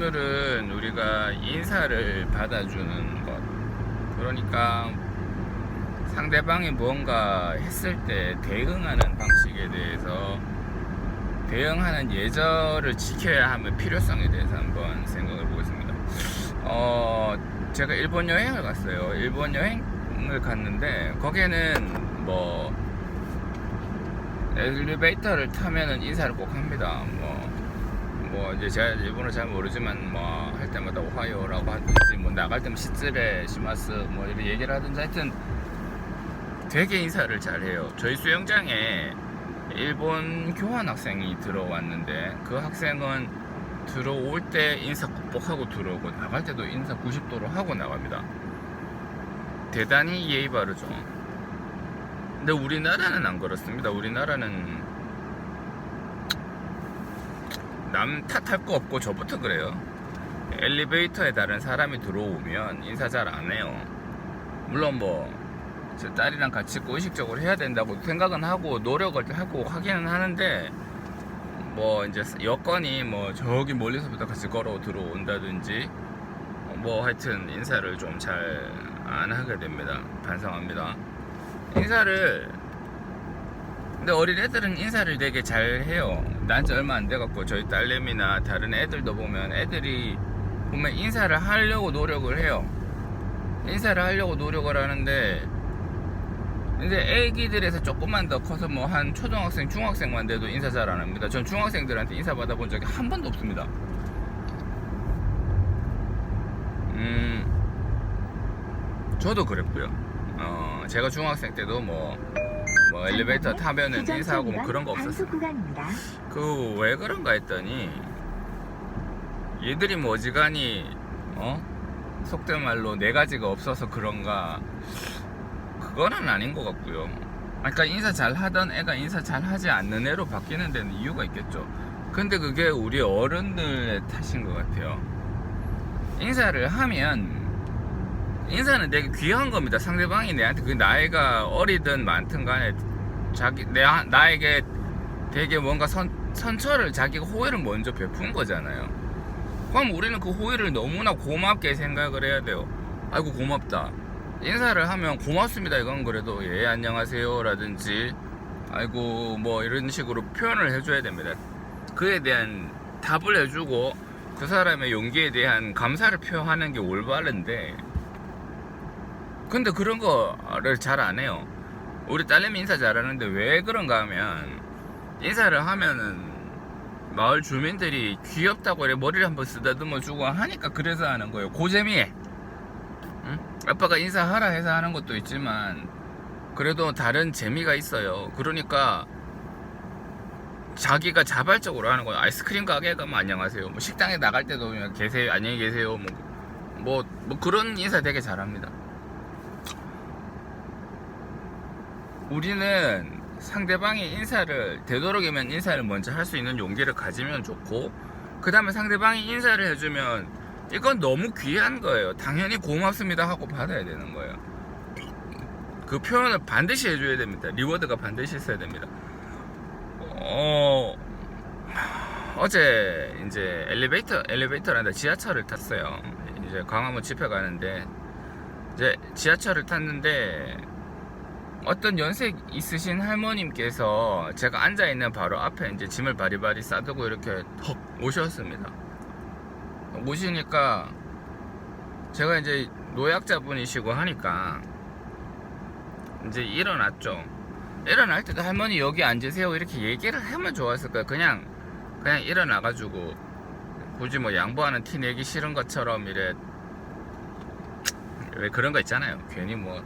오늘은 우리가 인사를 받아주는 것, 그러니까 상대방이 뭔가 했을 때 대응하는 방식에 대해서 대응하는 예절을 지켜야 하는 필요성에 대해서 한번 생각을 보겠습니다. 제가 일본 여행을 갔어요. 일본 여행을 갔는데 거기에는 뭐 엘리베이터를 타면은 인사를 꼭 합니다. 뭐 이제 제가 일본어 잘 모르지만 뭐 할 때마다 오하요라고 하든지 뭐 나갈 때면 시츠레 시마스 뭐 이렇게 얘기를 하든지 하여튼 되게 인사를 잘해요. 저희 수영장에 일본 교환 학생이 들어왔는데 그 학생은 들어올 때 인사 꾹꾹 하고 들어오고 나갈 때도 인사 90도로 하고 나갑니다. 대단히 예의 바르죠. 근데 우리나라는 안 그렇습니다. 우리나라는 남 탓할 거 없고 저부터 그래요. 엘리베이터에 다른 사람이 들어오면 인사 잘 안 해요. 물론 뭐 제 딸이랑 같이 있고 의식적으로 해야 된다고 생각은 하고 노력을 하고 하기는 하는데 뭐 이제 여건이 뭐 저기 멀리서부터 같이 걸어 들어온다든지 뭐 하여튼 인사를 좀 잘 안 하게 됩니다. 반성합니다. 인사를 근데 어린 애들은 인사를 되게 잘 해요. 난지 얼마 안 돼갖고 저희 딸내미나 다른 애들도 보면 애들이 보면 인사를 하려고 노력을 해요. 인사를 하려고 노력을 하는데 근데 애기들에서 조금만 더 커서 뭐 한 초등학생, 중학생만 돼도 인사 잘 안 합니다. 전 중학생들한테 인사 받아본 적이 한 번도 없습니다. 저도 그랬고요. 제가 중학생 때도 뭐 엘리베이터 타면은 인사하고 뭐 그런 거 없었어요. 그 왜 그런가 했더니 얘들이 뭐 어지간히 속된 말로 네 가지가 없어서 그런가 그거는 아닌 것 같고요. 그러니까 인사 잘 하던 애가 인사 잘 하지 않는 애로 바뀌는 데는 이유가 있겠죠. 근데 그게 우리 어른들의 탓인 것 같아요. 인사를 하면 인사는 되게 귀한 겁니다. 상대방이 내한테 그 나이가 어리든 많든 간에 나에게 되게 뭔가 선처를 자기가 호의를 먼저 베푼 거잖아요. 그럼 우리는 그 호의를 너무나 고맙게 생각을 해야 돼요. 아이고 고맙다. 인사를 하면 고맙습니다 이건 그래도 예 안녕하세요 라든지 아이고 뭐 이런 식으로 표현을 해줘야 됩니다. 그에 대한 답을 해주고 그 사람의 용기에 대한 감사를 표현하는 게 올바른데 근데 그런 거를 잘 안 해요. 우리 딸내미 인사 잘하는데 왜 그런가 하면 인사를 하면은 마을 주민들이 귀엽다고 이렇게 머리를 한번 쓰다듬어 주고 하니까 그래서 하는 거예요. 고재미에 응? 아빠가 인사하라 해서 하는 것도 있지만 그래도 다른 재미가 있어요. 그러니까 자기가 자발적으로 하는 거예요. 아이스크림 가게 가면 안녕하세요. 뭐 식당에 나갈 때도 그냥 계세요, 안녕히 계세요. 뭐 그런 인사 되게 잘합니다. 우리는 상대방이 인사를 되도록이면 인사를 먼저 할 수 있는 용기를 가지면 좋고 그 다음에 상대방이 인사를 해주면 이건 너무 귀한 거예요. 당연히 고맙습니다 하고 받아야 되는 거예요. 그 표현을 반드시 해줘야 됩니다. 리워드가 반드시 있어야 됩니다. 어제 이제 엘리베이터란다 지하철을 탔어요. 이제 광화문 집회 가는데 이제 지하철을 탔는데 어떤 연세 있으신 할머님께서 제가 앉아있는 바로 앞에 이제 짐을 바리바리 싸두고 이렇게 헉 오셨습니다. 오시니까 제가 이제 노약자분이시고 하니까 이제 일어났죠. 일어날 때도 할머니 여기 앉으세요 이렇게 얘기를 하면 좋았을 거예요. 그냥 일어나가지고 굳이 뭐 양보하는 티 내기 싫은 것처럼 이래 왜 그런 거 있잖아요. 괜히 뭐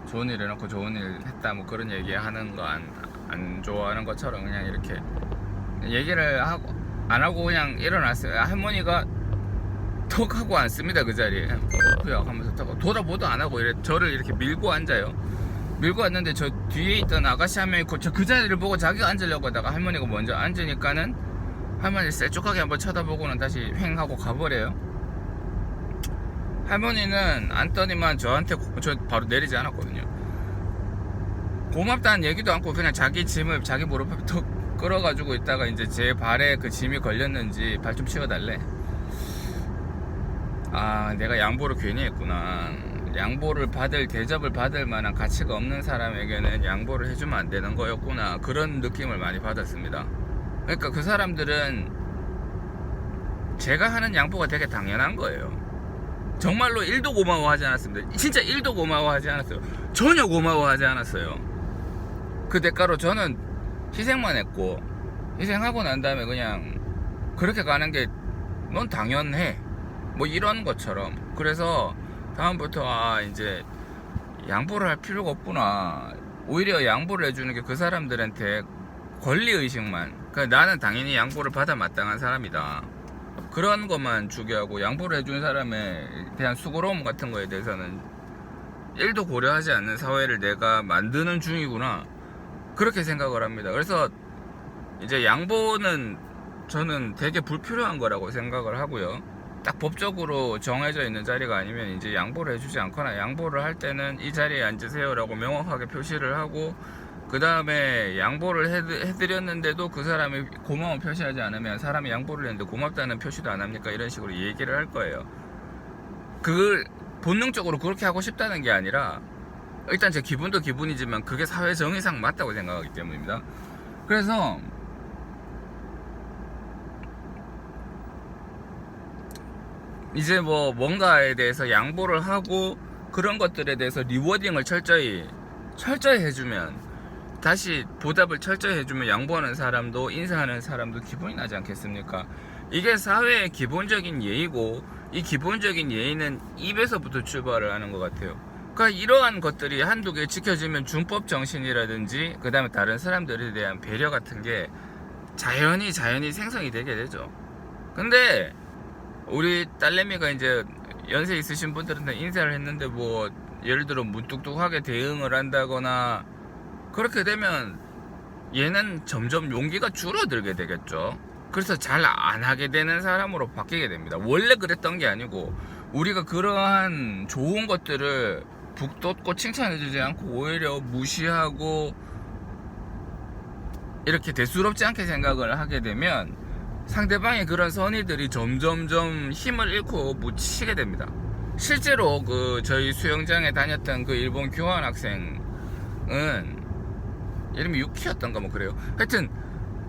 좋은 일 해놓고 좋은 일 했다 뭐 그런 얘기 하는 거 안 좋아하는 것처럼 그냥 이렇게 얘기를 안 하고 그냥 일어났어요. 할머니가 턱 하고 앉습니다. 그 자리에 그냥 하면서 턱 돌아보도 안 하고 저를 이렇게 밀고 앉아요. 밀고 앉는데 저 뒤에 있던 아가씨 한 명이 그 자리를 보고 자기가 앉으려고 하다가 할머니가 먼저 앉으니까는 할머니 쎄쪽하게 한번 쳐다보고는 다시 횡 하고 가버려요. 할머니는 앉더니만 저한테 저 바로 내리지 않았거든요. 고맙다는 얘기도 않고 그냥 자기 짐을 자기 무릎에 턱 끌어가지고 있다가 이제 제 발에 그 짐이 걸렸는지 발 좀 치워달래. 아, 내가 양보를 괜히 했구나. 양보를 받을, 대접을 받을 만한 가치가 없는 사람에게는 양보를 해주면 안 되는 거였구나. 그런 느낌을 많이 받았습니다. 그러니까 그 사람들은 제가 하는 양보가 되게 당연한 거예요. 정말로 1도 고마워하지 않았습니다. 진짜 1도 고마워하지 않았어요. 전혀 고마워하지 않았어요. 그 대가로 저는 희생만 했고, 희생하고 난 다음에 그냥 그렇게 가는 게 넌 당연해, 뭐 이런 것처럼. 그래서 다음부터 이제 양보를 할 필요가 없구나. 오히려 양보를 해주는 게 그 사람들한테 권리의식만, 그러니까 나는 당연히 양보를 받아 마땅한 사람이다, 그런 것만 주게하고, 양보를 해준 사람에 대한 수고로움 같은 거에 대해서는 1도 고려하지 않는 사회를 내가 만드는 중이구나, 그렇게 생각을 합니다. 그래서 이제 양보는 저는 되게 불필요한 거라고 생각을 하고요. 딱 법적으로 정해져 있는 자리가 아니면 이제 양보를 해주지 않거나, 양보를 할 때는 이 자리에 앉으세요 라고 명확하게 표시를 하고, 그 다음에 양보를 해드렸는데도 그 사람이 고마움 표시하지 않으면, 사람이 양보를 했는데 고맙다는 표시도 안 합니까? 이런 식으로 얘기를 할 거예요. 그걸 본능적으로 그렇게 하고 싶다는 게 아니라, 일단 제 기분도 기분이지만 그게 사회 정의상 맞다고 생각하기 때문입니다. 그래서 이제 뭐 뭔가에 대해서 양보를 하고 그런 것들에 대해서 리워딩을 철저히 해주면, 다시 보답을 철저히 해주면 양보하는 사람도 인사하는 사람도 기분이 나지 않겠습니까? 이게 사회의 기본적인 예의고, 이 기본적인 예의는 입에서부터 출발을 하는 것 같아요. 그러니까 이러한 것들이 한두 개 지켜지면 준법 정신이라든지 그 다음에 다른 사람들에 대한 배려 같은 게 자연히 생성이 되게 되죠. 근데 우리 딸내미가 이제 연세 있으신 분들한테 인사를 했는데, 뭐 예를 들어 무뚝뚝하게 대응을 한다거나 그렇게 되면 얘는 점점 용기가 줄어들게 되겠죠. 그래서 잘 안 하게 되는 사람으로 바뀌게 됩니다. 원래 그랬던 게 아니고, 우리가 그러한 좋은 것들을 북돋고 칭찬해주지 않고 오히려 무시하고 이렇게 대수롭지 않게 생각을 하게 되면 상대방의 그런 선의들이 점점점 힘을 잃고 묻히게 됩니다. 실제로 그 저희 수영장에 다녔던 그 일본 교환 학생은 이름이 유키였던가 뭐 그래요. 하여튼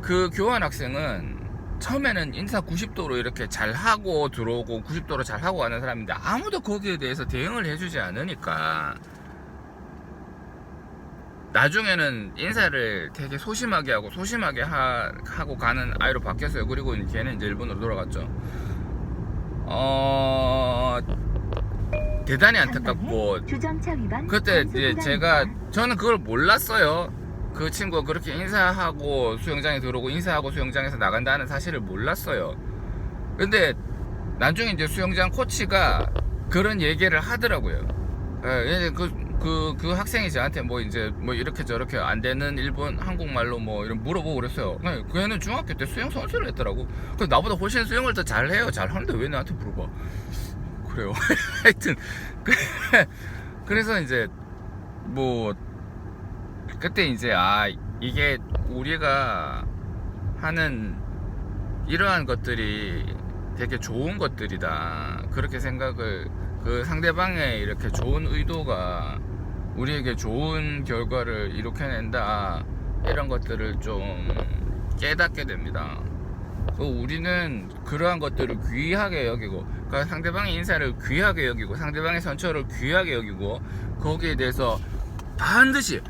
그 교환 학생은 처음에는 인사 90도로 이렇게 잘하고 들어오고 90도로 잘하고 가는 사람인데, 아무도 거기에 대해서 대응을 해주지 않으니까 나중에는 인사를 되게 소심하게 하고 하고 가는 아이로 바뀌었어요. 그리고 걔는 이제 일본으로 돌아갔죠. 대단히 안타깝고, 그때 이제 저는 그걸 몰랐어요. 그 친구가 그렇게 인사하고 수영장에 들어오고 인사하고 수영장에서 나간다는 사실을 몰랐어요. 근데 나중에 이제 수영장 코치가 그런 얘기를 하더라고요. 그 학생이 저한테 뭐 이제 뭐 이렇게 저렇게 안 되는 일본 한국말로 뭐 이런 물어보고 그랬어요. 그 애는 중학교 때 수영 선수를 했더라고. 그 나보다 훨씬 수영을 더 잘해요. 잘하는데 왜 나한테 물어봐? 그래요. 하여튼 그래서 이제 뭐 그때 이제 이게 우리가 하는 이러한 것들이 되게 좋은 것들이다, 그렇게 생각을, 그 상대방의 이렇게 좋은 의도가 우리에게 좋은 결과를 일으켜낸다, 이런 것들을 좀 깨닫게 됩니다. 우리는 그러한 것들을 귀하게 여기고, 그러니까 상대방의 인사를 귀하게 여기고 상대방의 선처를 귀하게 여기고, 거기에 대해서 반드시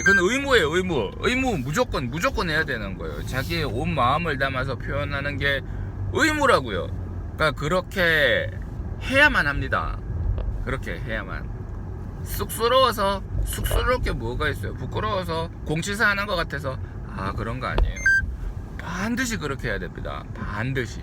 그건 의무예요. 의무 무조건 해야 되는 거예요. 자기의 온 마음을 담아서 표현하는 게 의무라고요. 그러니까 그렇게 해야만 합니다. 그렇게 해야만. 쑥스러울 게 뭐가 있어요? 부끄러워서 공치사 하는 것 같아서 그런 거 아니에요. 반드시 그렇게 해야 됩니다. 반드시.